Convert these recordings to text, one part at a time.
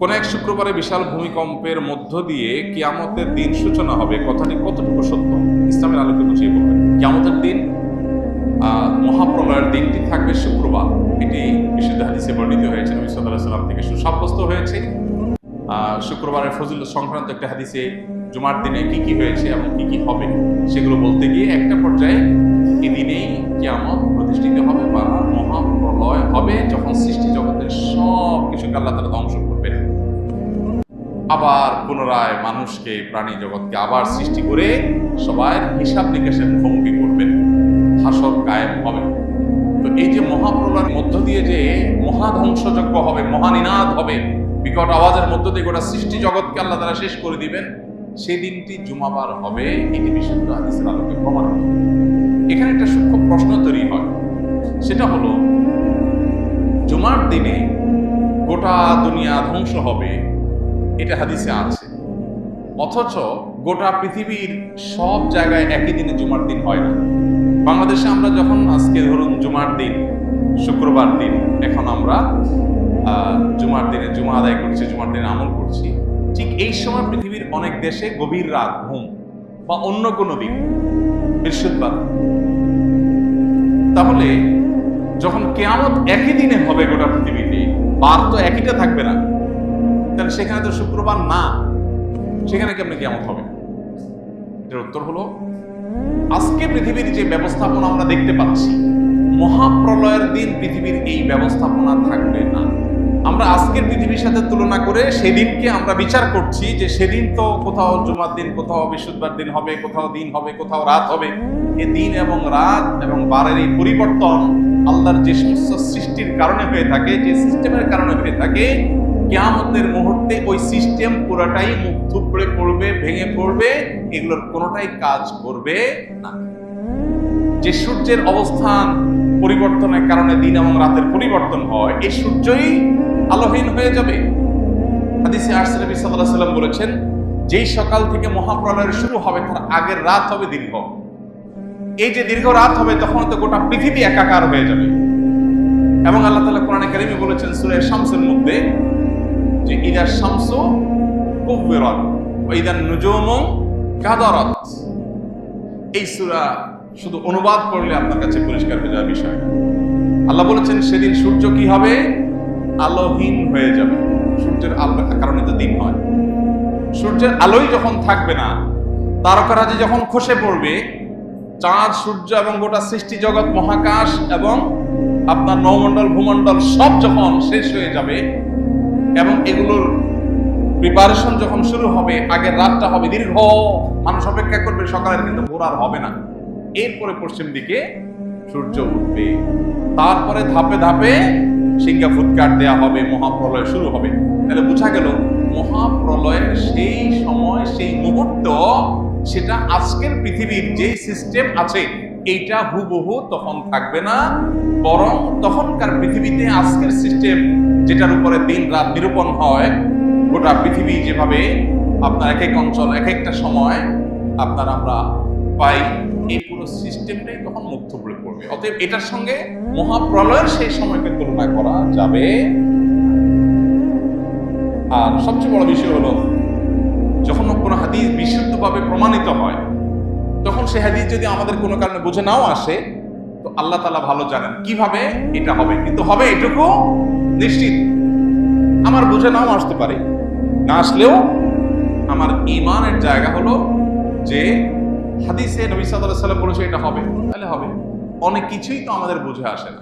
কোন এক শুক্রবারে বিশাল ভূমিকম্পের মধ্য দিয়ে কিয়ামতের দিন সূচনা হবে, কথাটি কতটুকু সত্য? ইসলামের আলোকে বুঝিয়ে বলবেন। কিয়ামতের দিন, মহাপ্রলয়ের দিনটি থাকবে শুক্রবার। এটি বিশুদ্ধ হাদিসে বর্ণিত হয়েছে, নবী সাল্লাল্লাহু আলাইহি ওয়াসাল্লাম থেকে সুসাব্যস্ত হয়েছে। শুক্রবারের ফজিলত সংক্রান্ত একটা হাদিসে জুমার দিনে কি কি হয়েছে এবং কি কি হবে সেগুলো বলতে গিয়ে একটা পর্যায়ে এই দিনেই কিয়ামত প্রতিষ্ঠিত হবে বা মহাপ্রলয় হবে, যখন সৃষ্টি জগতের সব কিছুকে আল্লাহ তাআলা ধ্বংস করবেন, আবার পুনরায় মানুষকে, প্রাণী জগৎকে আবার সৃষ্টি করে সবাই হিসাব নিকাশের মুখোমুখি করবেন, হাসর কায়েম হবে। তো এই যে মহাপ্রলয়ের মধ্য দিয়ে যে মহাধ্বংসযজ্ঞ হবে, মহানিনাদ হবে, বিকট আওয়াজের মধ্য দিয়ে গোটা সৃষ্টি জগৎকে আল্লাহ তাআলা শেষ করে দিবেন, সেই দিনটি জুমাবার হবে। এটি বিশুদ্ধ হাদিসের আলোকে প্রমাণিত। এখানে একটা সূক্ষ্ম প্রশ্ন তৈরি হয়, সেটা হলো জুমার দিনে গোটা দুনিয়া ধ্বংস হবে, এটা হাদিসে আছে, অথচ গোটা পৃথিবীর সব জায়গায় একই দিনে জুমার দিন হয় না। বাংলাদেশে আমরা যখন আজকে ধরুন জুমার দিন, শুক্রবার দিন, এখন আমরা জুমার দিনে জুমা আদায় করছি, জুমার দিনে আমল করছি, ঠিক এই সময় পৃথিবীর অনেক দেশে গভীর রাত, ঘুম, বা অন্য কোনো দিন, বৃহস্পতিবার। তাহলে যখন কিয়ামত একই দিনে হবে গোটা পৃথিবীতে, বার তো একইটা থাকবে না, তাহলে সেখানে তো শুক্রবার না, সেখানে কেমনে কিয়ামত হবে? এর উত্তর হলো, আজকে পৃথিবীর যে ব্যবস্থাপনা আমরা দেখতে পাচ্ছি, মহাপ্রলয়ের দিন পৃথিবীর এই ব্যবস্থাপনা থাকবে না। আমরা আজকের পৃথিবীর সাথে তুলনা করে সেদিনকে আমরা বিচার করছি যে সেদিন তো কোথাও জুমার দিন, কোথাও বৃহস্পতিবার দিন হবে, কোথাও দিন হবে, কোথাও রাত হবে। এই দিন এবং রাত এবং বারের এই পরিবর্তন আল্লাহর যে সমস্ত সৃষ্টির কারণে হয়ে থাকে, যে সিস্টেমের কারণে হয়ে থাকে, কিয়ামতের মুহূর্তে ওই সিস্টেম পুরোটাই মুখ থুবড়ে পড়বে, ভেঙে পড়বে, এগুলোর কোনোটাই কাজ করবে না। যে সূর্যের অবস্থান পরিবর্তনের কারণে দিন এবং রাতের পরিবর্তন হয়, এই সূর্যই আলোহীন হয়ে যাবে। হাদিসে আসছে, নবী সাল্লাল্লাহু আলাইহি ওয়াসাল্লাম বলেছেন, যেই সকাল থেকে মহাপ্রলয় শুরু হবে তার আগের রাত হবে দীর্ঘ। এই যে দীর্ঘ রাত হবে, তখন তো গোটা পৃথিবী একাকার হয়ে যাবে। এবং আল্লাহ তাআলা কোরআনে কারীমে বলেছেন সূরা শামসের মধ্যে যে ইদা শামসু কুবরাত ওয়া ইদা নুজুমু কাদারাত। এই সূরা শুধু অনুবাদ করলে আপনার কাছে পরিষ্কার হয়ে যাবে বিষয়। আল্লাহ বলেছেন সেদিন সূর্য কি হবে? আলোহীন হয়ে যাবে। সূর্যের আলোর কারণে তো দিন হয়। সূর্যের আলোই যখন থাকবে না, তারকারাজি যখন খসে পড়বে, চাঁদ, সূর্য এবং গোটা সৃষ্টি জগৎ, মহাকাশ এবং আপনার নৌমণ্ডল, ভূমণ্ডল সব যখন শেষ হয়ে যাবে এবং এগুলোর প্রিপারেশন যখন শুরু হবে, আগের রাতটা হবে দীর্ঘ, মানুষ অপেক্ষা করবে সকালের, কিন্তু ভোর আর হবে না। এরপরে পশ্চিম দিকে সূর্য উঠবে, তারপরে ধাপে ধাপে সিংহা ফুৎকার দেয়া হবে, মহাপ্রলয় শুরু হবে। তাহলে বোঝা গেল মহাপ্রলয়ের সেই সময়, সেই মুহূর্ত, সেটা আজকের পৃথিবীর যে সিস্টেম আছে এইটা হুবহু তখন থাকবে না, বরং তখনকার পৃথিবীতে আজকের সিস্টেম যেটার উপরে দিন রাত নিরূপণ হয়, গোটা পৃথিবী যেভাবে আপনার এক এক অঞ্চল, এক একটা সময় আপনার আমরা পাই, এই পুরো সিস্টেমটাই তখন মুখ থুবড়ে পড়বে। অতএব এটার সঙ্গে মহাপ্রলয়ের সেই সময়কে তুলনা করা যাবে। আর সবচেয়ে বড় বিষয় হলো, যখন কোনো হাদিস বিশুদ্ধভাবে প্রমাণিত হয়, তখন সে হাদিস যদি আমাদের কোনো কারণে বুঝে নাও আসে, তো আল্লাহ তাআলা ভালো জানেন কিভাবে এটা হবে, কিন্তু হবে এটুকু নিশ্চিত। আমার বুঝে নাও আসতে পারে, না আসলেও আমার ঈমানের জায়গা হলো যে হাদিসে নবী সাল্লাল্লাহু আলাইহি ওয়াসাল্লাম বলেছে এটা হবে, তাহলে হবে। অনেক কিছুই তো আমাদের বুঝে আসে না।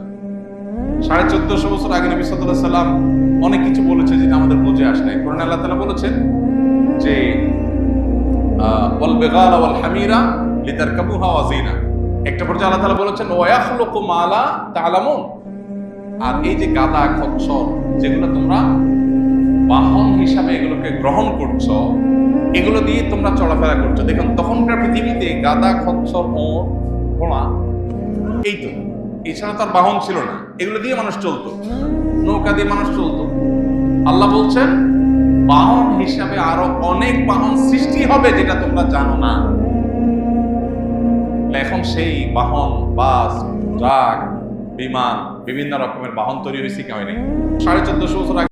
1450 বছর আগে নবী সাল্লাল্লাহু আলাইহি ওয়াসাল্লাম অনেক কিছু বলেছে যেটা আমাদের বুঝে আসে না। কোরআনে আল্লাহ তাআলা বলেছেন যে ওয়াল বিগালা ওয়াল হামিরা লিতারকাবুহা ওয়া জিনা। একটা পর্যায়ে আল্লাহ তাআলা বলেছেন ওয়া ইয়াখলুকু মা লা তা'লামুন। আর এই যে গাধা, খচ্চর, যেগুলো তোমরা বাহন হিসাবে এগুলোকে গ্রহণ করছো, এগুলো দিয়ে তোমরা চলাফেরা করছো। দেখুন তখনকার পৃথিবীতে গাধা, খচ্চর, ওট, ঘোড়া, এই তো, এছাড়া তার বাহন ছিল না, এগুলো দিয়ে মানুষ চলতো, নৌকা দিয়ে মানুষ চলতো। আল্লাহ বলছেন বাহন হিসাবে আরো অনেক বাহন সৃষ্টি হবে যেটা তোমরা জানো না। এখন সেই বাহন, বাস, ট্রাক, বিমান, বিভিন্ন রকমের বাহন তৈরি হয়েছে কি হয়নি? 1450 বছর আগে